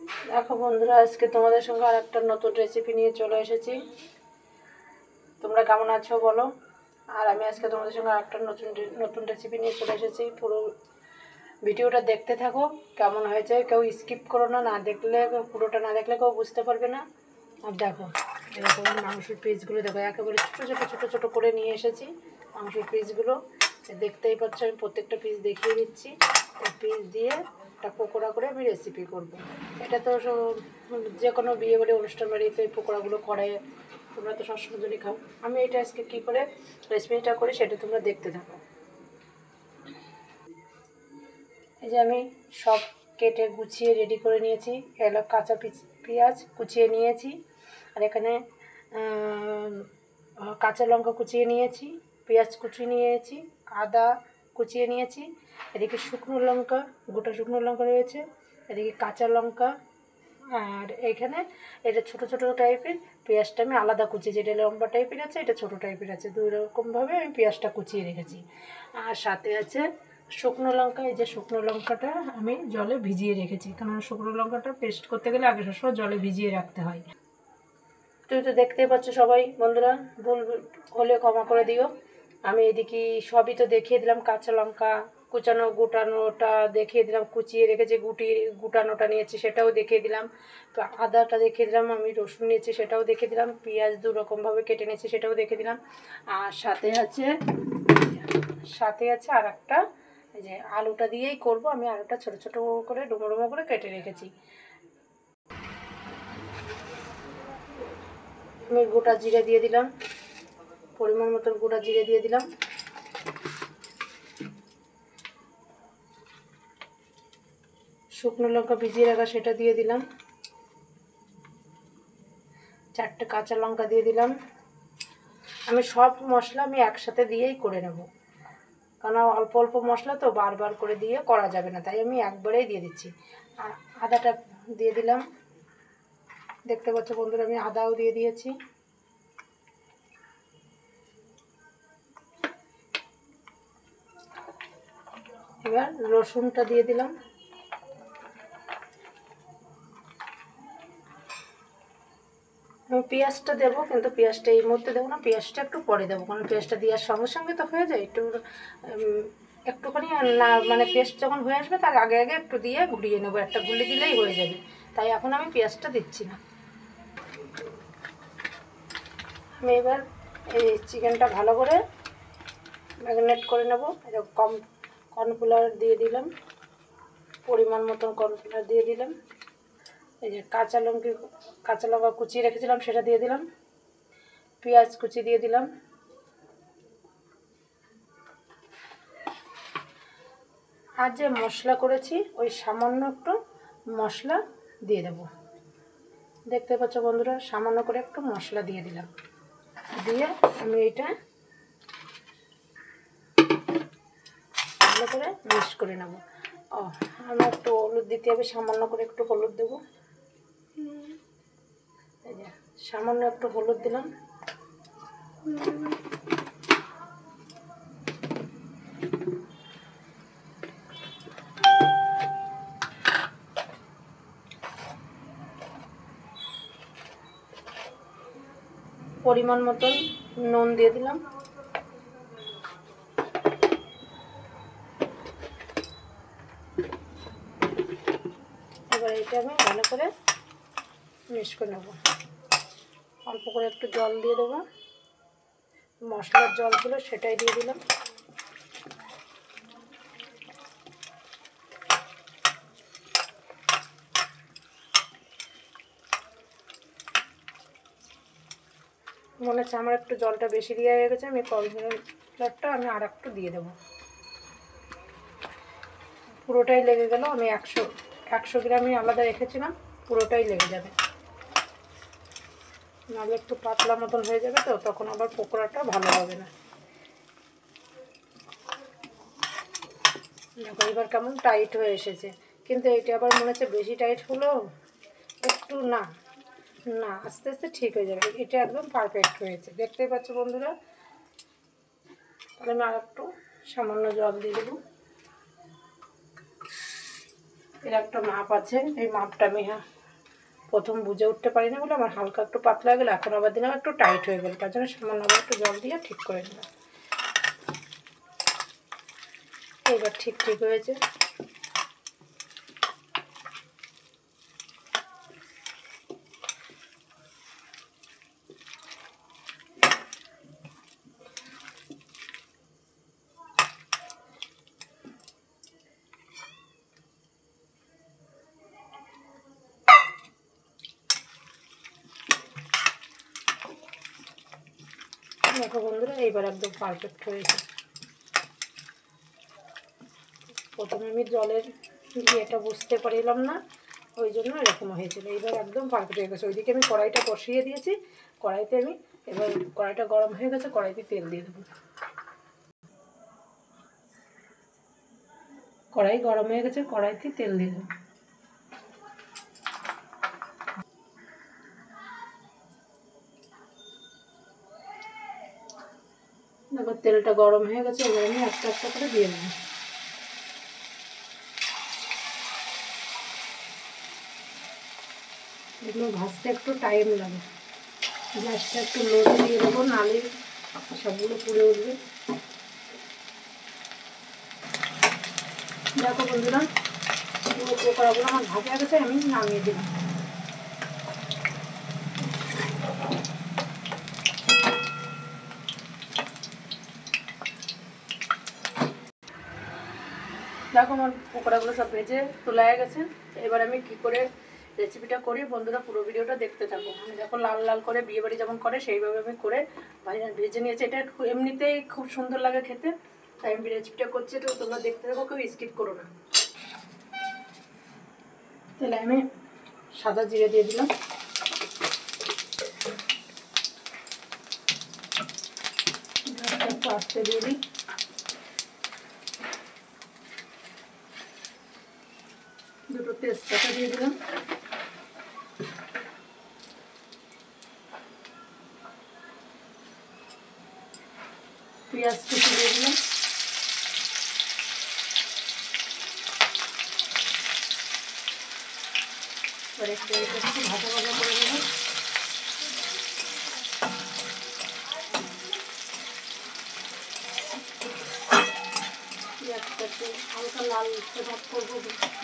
দেখো বন্ধুরা, আজকে তোমাদের সঙ্গে আর একটা নতুন রেসিপি নিয়ে চলে এসেছি। তোমরা কেমন আছো বলো। আর আমি আজকে তোমাদের সঙ্গে আর একটা নতুন রেসিপি নিয়ে চলে এসেছি। পুরো ভিডিওটা দেখতে থাকো, কেমন হয়েছে কেউ স্কিপ করো না, না দেখলে পুরোটা না দেখলে কেউ বুঝতে পারবে না। আর দেখো এরকম মাংসের পিসগুলো দেখো, একেবারে ছোটো ছোটো ছোটো ছোটো করে নিয়ে এসেছি মাংসের পিসগুলো। দেখতেই পাচ্ছ, আমি প্রত্যেকটা পিস দেখিয়ে দিচ্ছি। এই পিস দিয়ে একটা পকোড়া করে আমি রেসিপি করব। এটা তো যে কোনো বিয়ে বাড়ি অনুষ্ঠান বাড়িতে এই পকোড়াগুলো করে, তোমরা তো সবসময় জন্য খাও। আমি এটা আজকে কী করে রেসিপিটা করি সেটা তোমরা দেখতে থাকো। এই যে আমি সব কেটে গুছিয়ে রেডি করে নিয়েছি। এলো কাঁচা পেঁয়াজ কুচিয়ে নিয়েছি, আর এখানে কাঁচা লঙ্কা কুচিয়ে নিয়েছি, পেঁয়াজ কুচিয়ে নিয়েছি, আদা কুচিয়ে নিয়েছি, এদিকে শুকনো লঙ্কা, গোটা শুকনো লঙ্কা রয়েছে, এদিকে কাঁচা লঙ্কা, আর এইখানে এটা ছোটো ছোটো টাইপের পেঁয়াজটা আমি আলাদা কুচিয়েছি। এটা লম্বা টাইপের আছে, এটা ছোটো টাইপের আছে, দুই রকমভাবে আমি পেঁয়াজটা কুচিয়ে রেখেছি। আর সাথে আছে শুকনো লঙ্কা। এই যে শুকনো লঙ্কাটা আমি জলে ভিজিয়ে রেখেছি, কারণ শুকনো লঙ্কাটা পেস্ট করতে গেলে আগে সবসময় জলে ভিজিয়ে রাখতে হয়। তুই তো দেখতেই পাচ্ছ সবাই, বন্ধুরা ভুল হলে ক্ষমা করে দিও। আমি এদিকে সবই তো দেখিয়ে দিলাম, কাঁচা লঙ্কা কুচানো গুটানোটা দেখিয়ে দিলাম, কুচিয়ে রেখেছি, গুটানোটা নিয়েছি সেটাও দেখিয়ে দিলাম, তো আদাটা দেখিয়ে দিলাম, আমি রসুন নিয়েছি সেটাও দেখিয়ে দিলাম, পেঁয়াজ দু রকমভাবে কেটে নিয়েছি সেটাও দেখিয়ে দিলাম। আর সাথে আছে আর একটা, এই যে আলুটা দিয়েই করব আমি। আলুটা ছোটো ছোটো করে ডুমো ডুমো করে কেটে রেখেছি। আমি গোটা জিরে দিয়ে দিলাম, পরিমাণ মতন গোটা জিরে দিয়ে দিলাম। শুকনো লঙ্কা ভিজিয়ে রাখা সেটা দিয়ে দিলাম। 4টে কাঁচা লঙ্কা দিয়ে দিলাম। আমি সব মশলা আমি একসাথে দিয়েই করে নেব, কারণ অল্প অল্প মশলা তো বারবার করে দিয়ে করা যাবে না, তাই আমি একবারেই দিয়ে দিচ্ছি। আর আদাটা দিয়ে দিলাম, দেখতে পাচ্ছ বন্ধুরা আমি আদাও দিয়ে দিয়েছি। এবার রসুনটা দিয়ে দিলাম। আমি পেঁয়াজটা দেবো, কিন্তু পেঁয়াজটা এই মুহূর্তে দেবো না, পেঁয়াজটা একটু পরে দেবো, কারণ পেঁয়াজটা দেওয়ার সঙ্গে সঙ্গে তো হয়ে যায়। একটুখানি না, মানে পেস্ট যখন হয়ে আসবে তার আগে আগে একটু দিয়ে ঘুরিয়ে নেবো, একটা গুলি দিলেই হয়ে যাবে, তাই এখন আমি পেঁয়াজটা দিচ্ছি না। আমি এবার এই চিকেনটা ভালো করে ম্যারিনেট করে নেবো। কর্নফ্লাওয়ার দিয়ে দিলাম, পরিমাণ মতন কর্নফ্লাওয়ার দিয়ে দিলাম। এই যে কাঁচা লঙ্কা কুচিয়ে রেখেছিলাম সেটা দিয়ে দিলাম, পেঁয়াজ কুচি দিয়ে দিলাম, আর যে মশলা করেছি ওই সামান্য একটু মশলা দিয়ে দেব। দেখতে পাচ্ছ বন্ধুরা, সামান্য করে একটু মশলা দিয়ে দিলাম, দিয়ে আমি এটা ভালো করে মিক্স করে নেব। আমি একটু হলুদ দিতে হবে, সামান্য করে একটু হলুদ দেবো। এই যে সামান্য একটু হলুদ দিলাম। পরিমাণ মতন নুন দিয়ে দিলাম। এবার এটা আমি ভালো করে মিক্স করে নেব। অল্প করে একটু জল দিয়ে দেবো, মশলার জল ছিল সেটাই দিয়ে দিলাম। মনে হচ্ছে আমার একটু জলটা বেশি দেওয়া হয়ে গেছে, আমি কর্নফ্লাওয়ারটা আমি আর একটু দিয়ে দেবো। পুরোটাই লেগে গেল, আমি 100 গ্রামই আলাদা রেখেছিলাম, পুরোটাই লেগে যাবে, নাহলে একটু পাতলা মতন হয়ে যাবে, তো তখন আবার পকোড়াটা ভালো হবে না। দেখো এবার কেমন টাইট হয়ে এসেছে, কিন্তু এইটা আবার মনে হচ্ছে বেশি টাইট হলো, একটু না না আস্তে আস্তে ঠিক হয়ে যাবে। এটা একদম পারফেক্ট হয়েছে, দেখতেই পাচ্ছ বন্ধুরা। তাহলে আমি আর একটু সামান্য জল দিয়ে দেবো। এর একটা মাপ আছে, এই মাপটা আমি প্রথম বুঝে উঠতে পারি না বলে আমার হালকা একটু পাতলা গেলে, এখন আবার দিলাম একটু টাইট হয়ে গেল, তার জন্য সামান্য আবার একটু জল দিয়ে ঠিক করে নিলাম। এবার ঠিক হয়েছে। দেখো বন্ধুরা, এইবার একদম পারফেক্ট হয়েছে। প্রথমে আমি জলের ইয়েটা বুঝতে পারলাম না, ওই জন্য এরকম হয়েছিল। এইবার একদম পারফেক্ট হয়ে গেছে। ওইদিকে আমি কড়াইটা বসিয়ে দিয়েছি, কড়াইতে আমি এবার কড়াইটা গরম হয়ে গেছে, কড়াইতে তেল দিয়ে দেবো। কড়াই গরম হয়ে গেছে, কড়াইতে তেল দিয়ে দেবো। দেখো তেলটা গরম হয়ে গেছে, এবার আমি একটা একটা করে দিয়ে দেবো। এগুলো ভাজতে একটু টাইম লাগে, গ্যাসটা একটু লোতে দিয়ে দেবো, নালে সবগুলো পুড়ে উঠবে। দেখো বন্ধুরা, পকোড়াগুলো আমার ভাজা গেছে, আমি নামিয়ে দিলাম। দেখো আমার পকোড়াগুলো সব ভেজে তোলা হয়ে গেছে। এবার আমি কি করে রেসিপিটা করি বন্ধুরা, পুরো ভিডিওটা দেখতে থাকো। আমি দেখো লাল লাল করে বিয়েবাড়ি যেমন করে সেইভাবে আমি করে ভেজে নিয়েছি। এটা এমনিতেই খুব সুন্দর লাগে খেতে, তাই আমি রেসিপিটা করছি, এটা তোমরা দেখতে থাকো, কেউ স্কিপ করো না। তাহলে আমি সাদা জিরে দিয়ে দিলাম, একটু আস্তে দিয়ে দিই। দুটো তেজপাতা দিয়ে দিলাম, পেঁয়াজ কুচি দিয়ে দিলাম, এবার একটু ভাজা ভাজা করে দেবো। পেঁয়াজটা একটু হালকা লাল ভাজ করবো,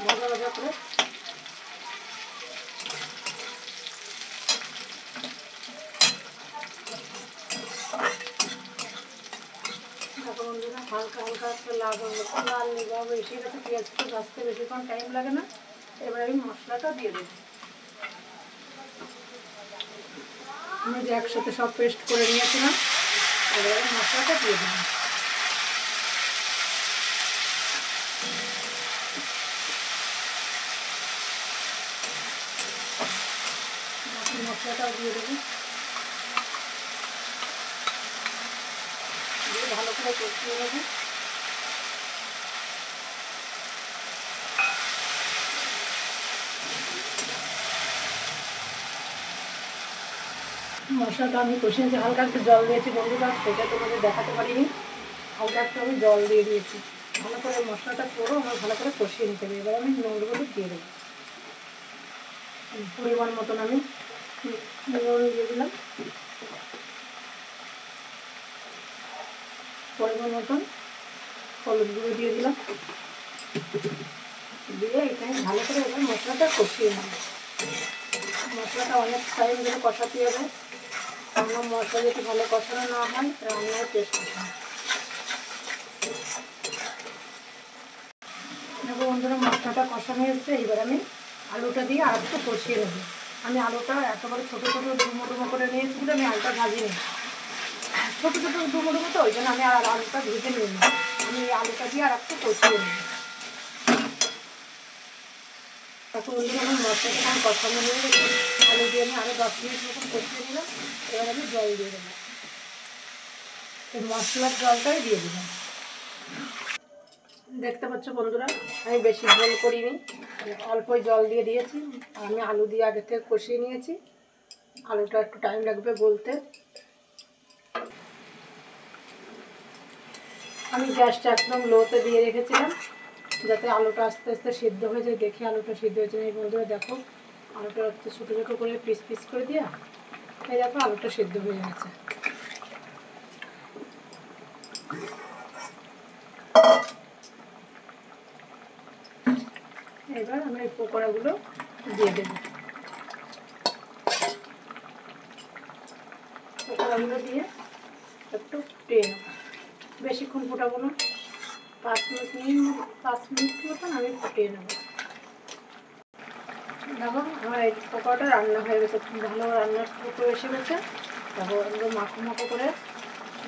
ভাজা ভাজা করে। দেখো বন্ধুরা, হালকা হালকা একটা লাল লাল এসে গেছে, পেঁয়াজটা ভাজতে বেশিক্ষণ টাইম লাগে না। এবার আমি মশলাটা দিয়ে দেবো। আমি যে একসাথে সব পেস্ট করে নিয়েছিলাম, এবার আমি মশলাটা দিয়ে দিলাম। মশলাটাও দিয়ে দেবো, দিয়ে ভালো করে কষিয়ে নেবো। মশলাটা আমি কষিয়েছি, হালকা একটু জল দিয়েছি বন্ধুরা, সেটা তোমাদের দেখাতে পারিনি। হালকা একটু আমি জল দিয়ে দিয়েছি। ভালো করে মশলাটা পুরো আমার ভালো করে কষিয়ে নিতে হবে। এবার আমি নুনগুলো দিয়ে দেবো, পরিমাণ মতন আমি নুন দিয়ে দিলাম, পরিমাণ মতন হলুদ গুঁড়ো দিয়ে দিলাম, দিয়ে এখানে ভালো করে এবার মশলাটা কষিয়ে নেব। মশলাটা অনেক টাইম ধরে কষাতে হবে, কারণ মশলা যদি ভালো কষানো না হয় রান্নার টেস্ট আসে না। দেখো বন্ধুরা, মশলাটা কষানো এসছে, এবার আমি আলুটা দিয়ে আর একটু কষিয়ে নেব। আমি আলুটা একেবারে ছোটো ছোটো ডুমো ডুমো করে নিয়েছি বলে আমি আলুটা ভাজিনি, ছোটো ছোটো ডুমো ডুমো, তো ওই জন্য আমি আর আলুটা ভেজে নিই। আমি এই আলুটা দিয়ে আর একটু কষিয়ে নিই। দেখো বন্ধুরা, আমার মশলাটা আমি কষানো হয়ে গেছে, আলু দিয়ে আমি আরও 10 মিনিট মতন কষিয়ে নিলাম। এবার আমি জল দিয়ে দেবো, এই মশলার জলটাই দিয়ে দিলাম। দেখতে পাচ্ছ বন্ধুরা, আমি বেশি ঝোল করিনি, অল্পই জল দিয়ে দিয়েছি। আমি আলু দিয়ে আগে থেকে কষিয়ে নিয়েছি, আলুটা একটু টাইম লাগবে গলতে। আমি গ্যাসটা একদম লোতে দিয়ে রেখেছিলাম, যাতে আলুটা আস্তে আস্তে সিদ্ধ হয়ে যায়। দেখি আলুটা সিদ্ধ হয়েছে এই বন্ধুরা, দেখো আলুটা একটু ছোটো ছোটো করে পিস পিস করে দিয়া এই দেখো আলুটা সিদ্ধ হয়ে গেছে। এবার আমরা এই পকোড়াগুলো দিয়ে দেবো। পকোড়াগুলো দিয়ে একটু ফুটিয়ে নেব, বেশিক্ষণ ফোটাবো না, 5 মিনিট মতন আমি ফুটিয়ে নেব। দেখো আমার এই পকোড়াটা রান্না হয়ে গেছে, খুব ভালো রান্নার পুরো এসে গেছে। দেখো একদম মাখো মাখো করে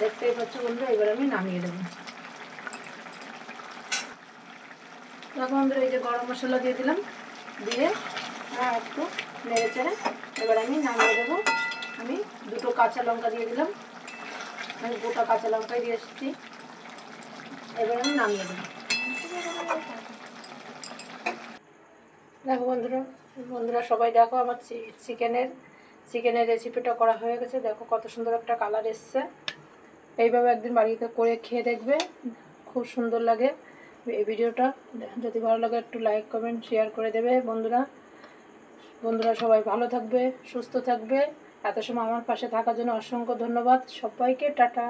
দেখতেই পাচ্ছ বন্ধুরা। এবার আমি নামিয়ে দেবো। দেখো বন্ধুরা এই যে গরম মশলা দিয়ে দিলাম, দিয়ে একটু নেড়ে চেড়ে এবার আমি নামিয়ে দেবো। আমি 2টো কাঁচা লঙ্কা দিয়ে দিলাম, আমি গোটা কাঁচা লঙ্কাই দিয়ে এসেছি। এবার আমি নামিয়ে দেবো। দেখো বন্ধুরা সবাই দেখো আমার চিকেনের রেসিপিটা করা হয়ে গেছে। দেখো কত সুন্দর একটা কালার এসছে। এইভাবে একদিন বাড়িতে করে খেয়ে দেখবে, খুব সুন্দর লাগে। এই ভিডিওটা যদি ভালো লাগে একটু লাইক কমেন্ট শেয়ার করে দেবে বন্ধুরা সবাই ভালো থাকবে, সুস্থ থাকবে। এত সময় আমার পাশে থাকার জন্য অসংখ্য ধন্যবাদ সবাইকে। টাটা।